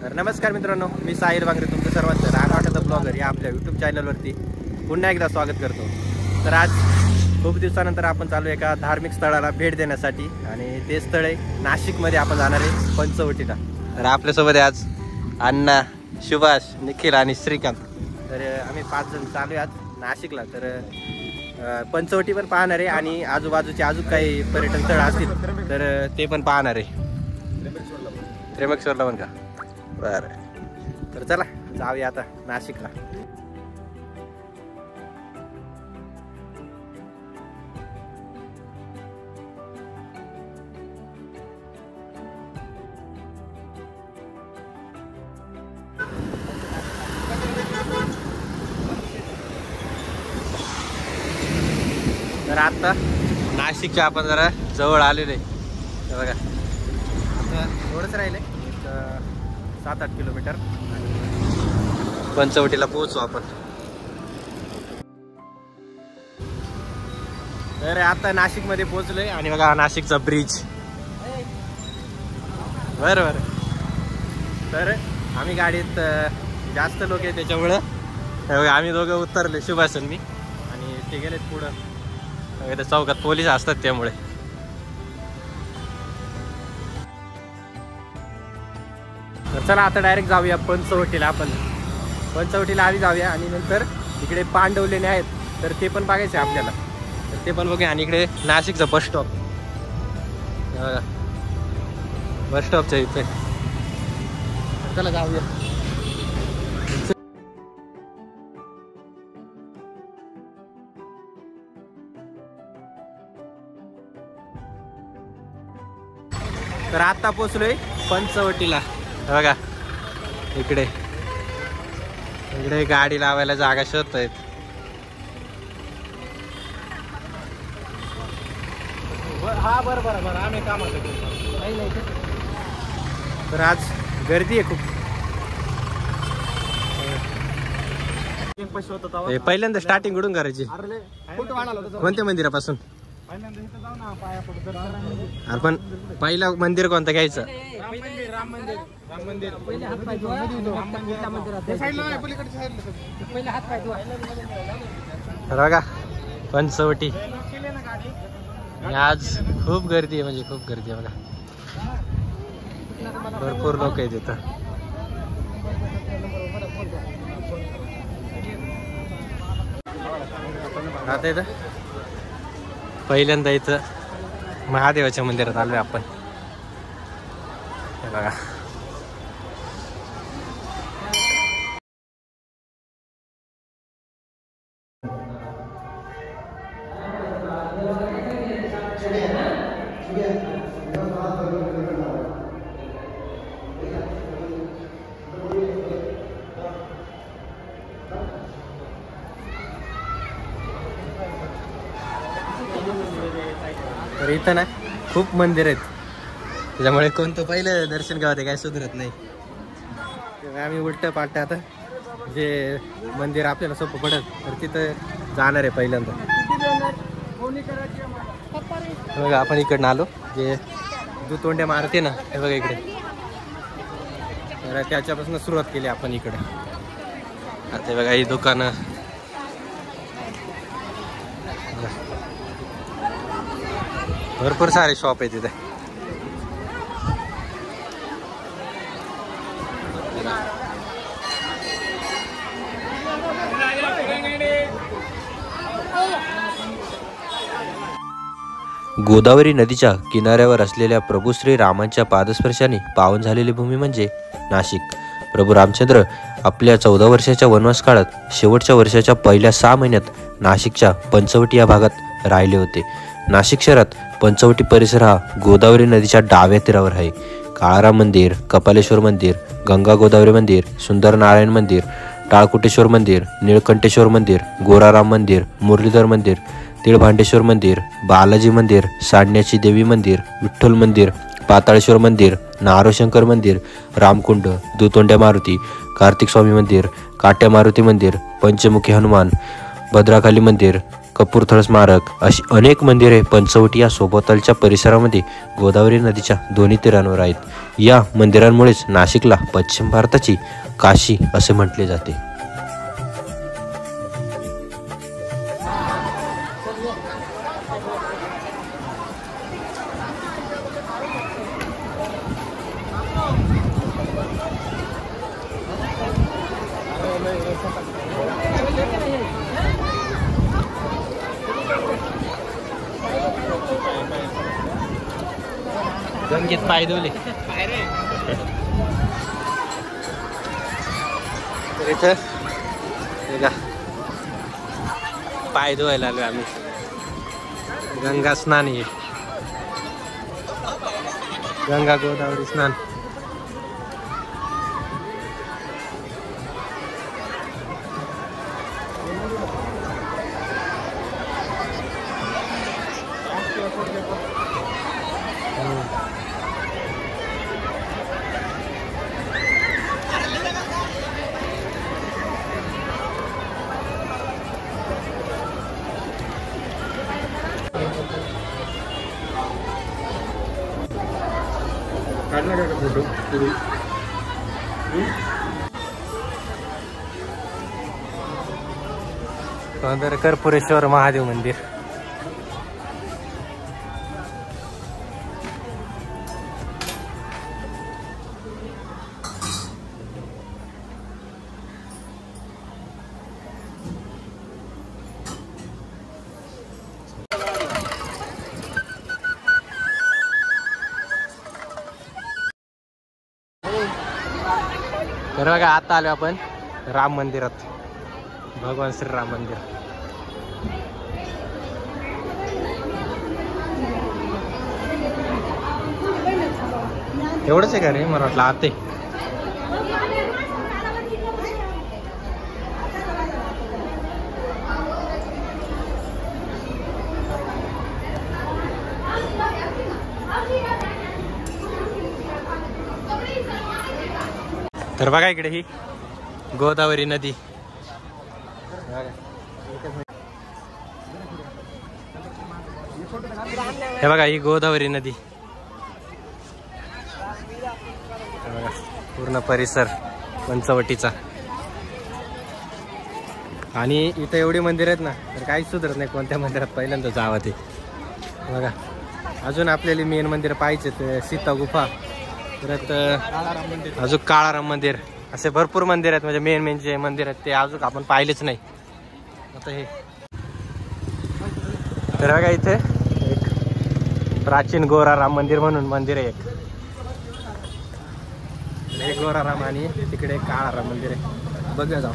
तर नमस्कार मित्रांनो, मी साहिल वांगरे तुमचं सर्वांचं रानवाटाचा ब्लॉगर या आपल्या यूट्यूब चॅनलवरती पुन्हा एकदा स्वागत करतो। तर आज खूप दिवसानंतर आपण चालू एका धार्मिक स्थळाला भेट देण्यासाठी आणि ते स्थळ आहे नाशिकमध्ये आपण जाणार आहे पंचवटीला। तर आपल्यासोबत आज अण्णा, सुभाष, निखिल आणि श्रीकांत। तर आम्ही 5 जण चालू आहे आज नाशिकला। तर पंचवटी पण पाहणार आहे आणि आजूबाजूचे अजून काही पर्यटन स्थळ असतील तर ते पण पाहणार आहे। त्र्यंबकेश्वरला पण का? बरं, तर चला जाऊया आता नाशिकला। तर आता नाशिकच्या आपण जरा जवळ आलेलो आहे। बघा आता थोडंच राहिलं 7-8 किलोमीटर पंचवटीला पोहोचू आपण। तर आता नाशिकमध्ये पोहोचलोय आणि बघा नाशिकचा ब्रिज। बरं तर आम्ही गाडीत जास्त लोक आहेत त्याच्यामुळं आम्ही दोघं उतरले, सुभाष आणि मी, आणि ते गेलेत पुढं। चौकात पोलीस असतात त्यामुळे। तर चला आता डायरेक्ट जाऊया पंचवटीला। आपण पंचवटीला आधी जाऊया आणि नंतर इकडे पांडवलेणे आहेत तर ते पण बघायचे आपल्याला, तर ते पण बघूया। आणि इकडे नाशिकचा बस स्टॉप, बस स्टॉपच्या इथे चला जाऊया। तर आता पोचलोय पंचवटीला। बघा इकडे गाडी लावायला जागा शोधतायत। हा बरं आम्ही कामात। तर आज गर्दी आहे खूप। पहिल्यांदा स्टार्टिंग कुठून करायची? कोणत्या मंदिरापासून? आपण पहिला मंदिर कोणतं घ्यायचं? राम मंदिर। बघा पंचवटी आज खूप गर्दी आहे, म्हणजे खूप गर्दी आहे। बघा भरपूर लोक आहेत इथं। आता इथं पहिल्यांदा इथं महादेवाच्या मंदिरात आलोय आपण। हे बघा तर इथं ना खूप मंदिर आहेत, त्याच्यामुळे कोणतं पहिलं दर्शन गावात काय सुधरत नाही। आम्ही उलट पालट आता जे मंदिर आपल्याला सोपं पडत तर तिथं जाणार आहे पहिल्यांदा। बघा आपण इकडनं आलो, जे दुतोंड्या मारते ना, हे बघा इकडे, तर त्याच्यापासून सुरुवात केली आपण इकडे। आता बघा ही दुकानं, भरपूर सारे शॉप आहे तिथे। गोदावरी नदीच्या किनाऱ्यावर असलेल्या प्रभू श्री रामांच्या पादस्पर्शाने पावन झालेली भूमी म्हणजे नाशिक। प्रभू रामचंद्र आपल्या 14 वर्षाच्या वनवास काळात शेवटच्या वर्षाच्या पहिल्या 6 महिन्यात नाशिकच्या पंचवटी या भागात राहिले होते। नाशिक शहरात पंचवटी परिसर हा गोदावरी नदीच्या डाव्या तीरावर आहे। काळाराम मंदिर, कपालेश्वर मंदिर, गंगा गोदावरी मंदिर, सुंदर नारायण मंदिर, टाळकुटेश्वर मंदिर, निळकंठेश्वर मंदिर, गोराराम मंदिर, मुरलीधर मंदिर, तिळभांडेश्वर मंदिर, बालाजी मंदिर, सांडण्याची देवी मंदिर, विठ्ठल मंदिर, पाताळेश्वर मंदिर, नारोशंकर मंदिर, रामकुंड, दुतोंड्या मारुती, कार्तिक स्वामी मंदिर, काट्या मारुती मंदिर, पंचमुखी हनुमान, भद्राकाली मंदिर, कपूरथळ स्मारक अशी अनेक मंदिरे पंचवटी या सोबतच्या परिसरामध्ये गोदावरी नदीच्या दोन्ही तीरांवर आहेत. या मंदिरांमुळेच नाशिकला पश्चिम भारताची काशी असे म्हटले जाते. गंगेत पाय धुवले तर इथं बघा पाय धुवायला आलो आम्ही. गंगा स्नान आहे, गंगा गोदावरी स्नान. काढला का फोटो पुढे? कर्पुरेश्वर महादेव मंदिर. तर बघा आता आलो आपण राम मंदिरात, भगवान श्रीराम मंदिर. एवढंच आहे का रे? मला वाटलं आते. तर बघा इकडे ही गोदावरी नदी. हे बघा ही गोदावरी नदी. बघा पूर्ण परिसर पंचवटीचा. आणि इथं एवढी मंदिर आहेत ना, तर काहीच सुधरत नाही कोणत्या मंदिरात पहिल्यांदा जावं ते. बघा अजून आपल्याला मेन मंदिर पाहिजे, ते सीता गुफा, परत अजून काळाराम मंदिर, असे भरपूर मंदिर आहेत. म्हणजे मेन जे मंदिर आहेत ते अजून आपण पाहिलेच नाही. आता हे तर बघा इथे एक प्राचीन गोराराम मंदिर म्हणून मंदिर आहे एक. हे गोराराम आणि तिकडे काळाराम मंदिर आहे. बघा जाऊ.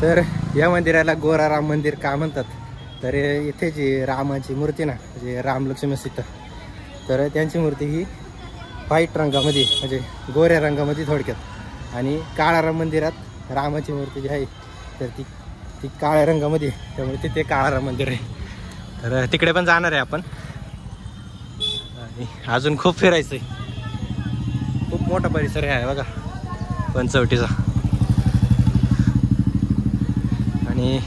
तर या मंदिराला गोराराम मंदिर का म्हणतात, तर इथे जी रामाची मूर्ती ना, जे राम लक्ष्मण सीता, तर त्यांची मूर्ती ही व्हाईट रंगामध्ये म्हणजे गोऱ्या रंगामध्ये थोडक्यात, आणि काळाराम मंदिरात रामाची मूर्ती जी आहे तर ती काळ्या रंगामध्ये, त्यामुळे तिथे काळाराम मंदिर आहे. तर तिकडे पण जाणार आहे आपण. आणि अजून खूप फिरायचं आहे, खूप मोठा परिसर आहे बघा पंचवटीचा. आणि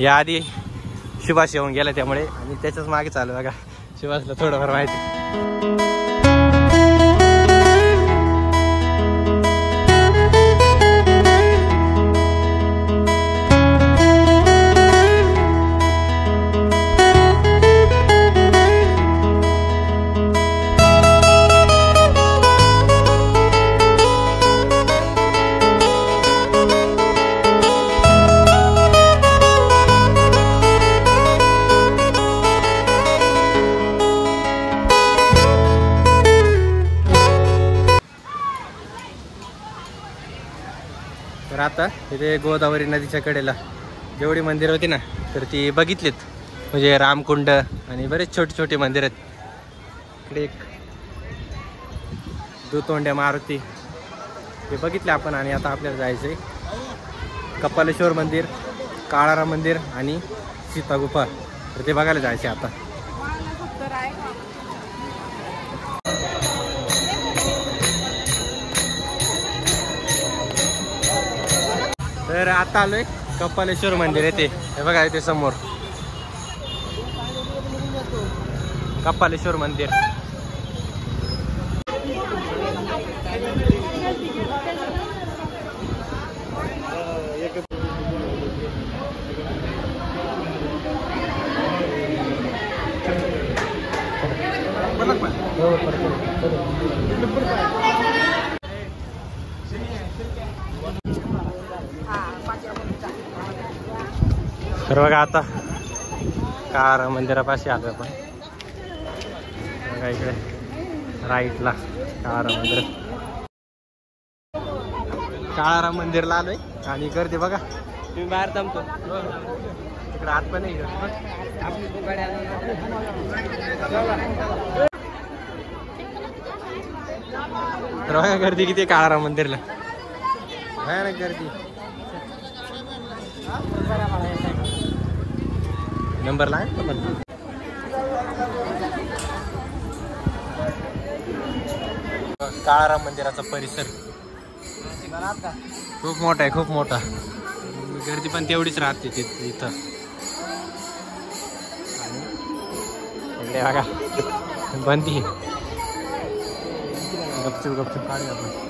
याआधी सुभाष येऊन गेला त्यामुळे आणि त्याच्याच मागे चालू बघा. सुभाषला थोडंफार माहिती. तर आता इथे गोदावरी नदीच्या कडेला जेवढी मंदिरं होती ना तर ती बघितलीत. म्हणजे रामकुंड आणि बरेच छोटे छोटे मंदिर आहेत. इकडे एक दुतोंड्या मारुती हे बघितले आपण. आणि आता आपल्याला जायचं आहे कपालेश्वर मंदिर, काळाराम मंदिर आणि सीता गुफा. तर ते बघायला जायचे आता. तर आता आलोय कपालेश्वर मंदिर येते. हे बघा इथे समोर कपालेश्वर मंदिर. तर बघा आता काळाराम मंदिरापाशी आलो आपण. बघा इकडे राईटला काळाराम मंदिर. काळाराम मंदिरला आलोय आणि गर्दी बघा. तुम्ही बाहेर थांबतो तिकडे आत पण नाही. तर बघा गर्दी किती काळाराम मंदिरला. भयानक गर्दी. नंबर ला काळाराम मंदिराचा परिसर खूप मोठा आहे, खूप मोठा. गर्दी पण तेवढीच राहते इथं. इकडे बघा बंदी. गपचूप गपचूप काढूया आपण.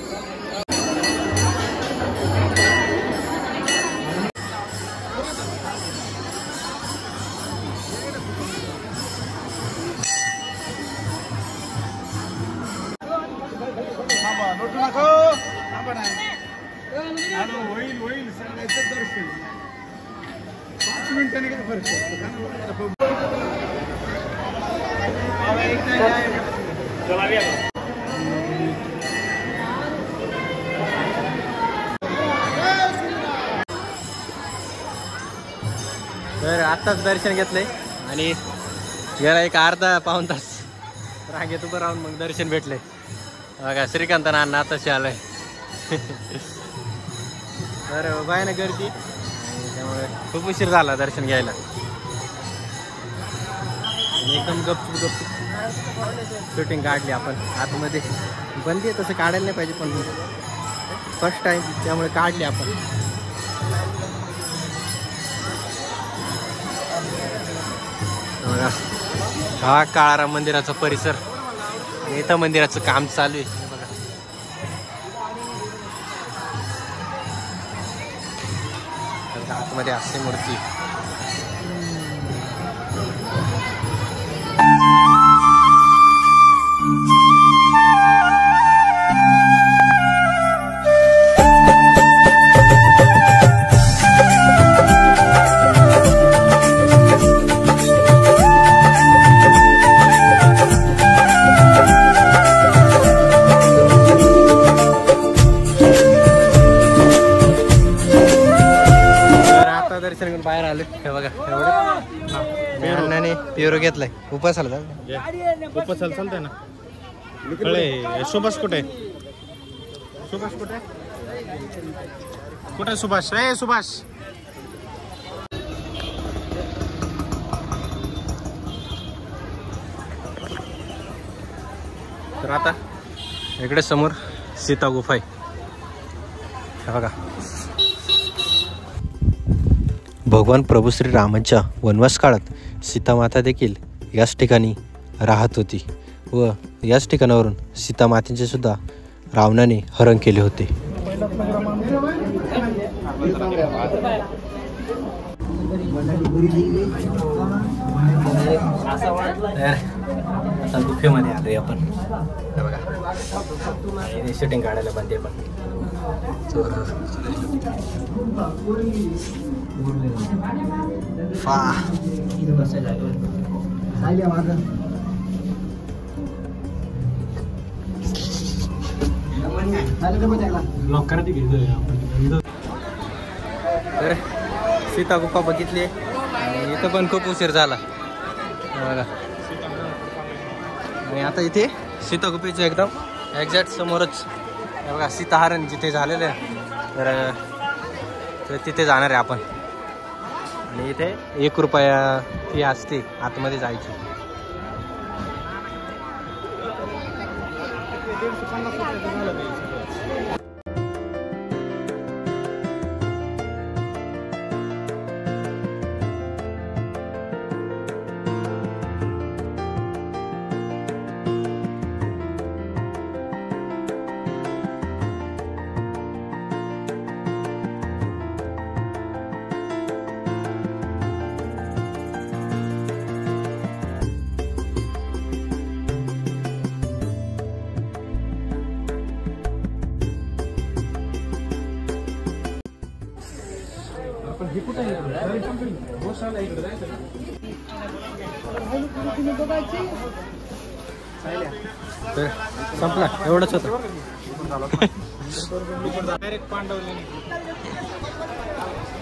तर आत्ताच दर्शन घेतलंय आणि गेला एक अर्धा पाऊण तास रांगेत उभं राहून मग दर्शन भेटलंय. बघा श्रीकांत नाना आताशी आलंय. तर भयानक गर्दी त्यामुळे खूप उशीर झाला दर्शन घ्यायला. एकदम गपचूप गपचूप शूटिंग काढली आपण. आतमध्ये बंदी आहे तसं काढायला नाही पाहिजे पण फर्स्ट टाइम त्यामुळे काढली आपण. हा काळाराम मंदिराचा परिसर. इथं मंदिराचं काम चालू आहे बघा. आतमध्ये असते मूर्ती. बाहेर आले हे बघा. एवढे पेरू घेतलाय. उपासाला उपासाला चालतंय ना. सुभाष कुठे? सुभाष कुठे? कुठे सुभाष? ए सुभाष. तर आता इकडे समोर सीता गुफा आहे बघा. भगवान प्रभू श्री रामांच्या वनवास काळात सीतामाता देखील याच ठिकाणी राहत होती व याच ठिकाणावरून सीतामातेचे सुद्धा रावणाने हरण केले होते. आता गुफेमध्ये आलोय आपण बघा. शूटिंग काढायला बंदी पण तर सीतागुफा बघितली आणि इथं पण खूप उशीर झाला बघा. आणि आता इथे सीतागुफेचं एकदम एक्झॅक्ट समोरच हे बघा सीताहरण जिथे झालेलं आहे तर तिथे जाणार आहे आपण. आणि इथे 1 रुपया फी असते आतमध्ये जायची. तर संपला एवढंच होतं.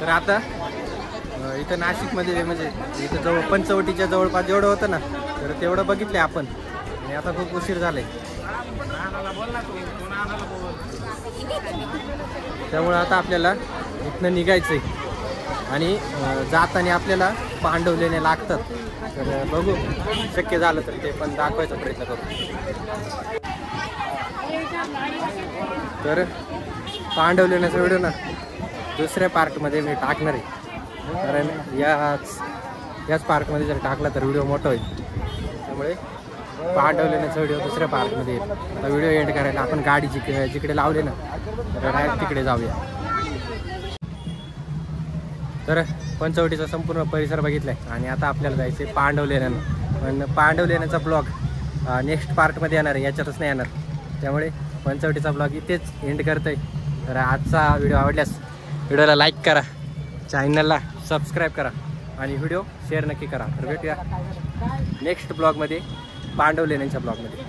तर आता इथं नाशिकमध्ये म्हणजे इथं जवळ पंचवटीच्या जवळपास जेवढं होतं ना तर तेवढं बघितलं आपण. आणि आता खूप उशीर झालाय त्यामुळं आता आपल्याला इथनं निघायचंय. आणि जाताना आपल्याला पांडवलेणे लागतात. तर बघू शक्य झालं तर ते पण दाखवायचा प्रयत्न करू. तर पांडवलेण्याचा व्हिडिओ ना दुसऱ्या पार्टमध्ये मी टाकणार आहे. कारण याच पार्कमध्ये जर टाकला तर व्हिडिओ मोठा होईल. त्यामुळे पांडवलेण्याचा व्हिडिओ दुसऱ्या पार्कमध्ये येईल. आता व्हिडिओ एंड करायला आपण गाडी जिकडे लावले ना तर डायरेक्ट तिकडे जाऊया. तर पंचवटीचा संपूर्ण परिसर बघितला आहे आणि आता आपल्याला जायचं आहे पांडवलेण्यानं. पण पांडवलेण्याचा ब्लॉग नेक्स्ट पार्टमध्ये येणार आहे, याच्यातच नाही येणार. त्यामुळे पंचवटीचा ब्लॉग इथेच एंड करतो आहे. तर आजचा व्हिडिओ आवडल्यास व्हिडिओला लाईक करा, चॅनलला सबस्क्राईब करा आणि व्हिडिओ शेअर नक्की करा. तर भेटूया नेक्स्ट ब्लॉगमध्ये पांडवलेण्यांच्या ब्लॉगमध्ये.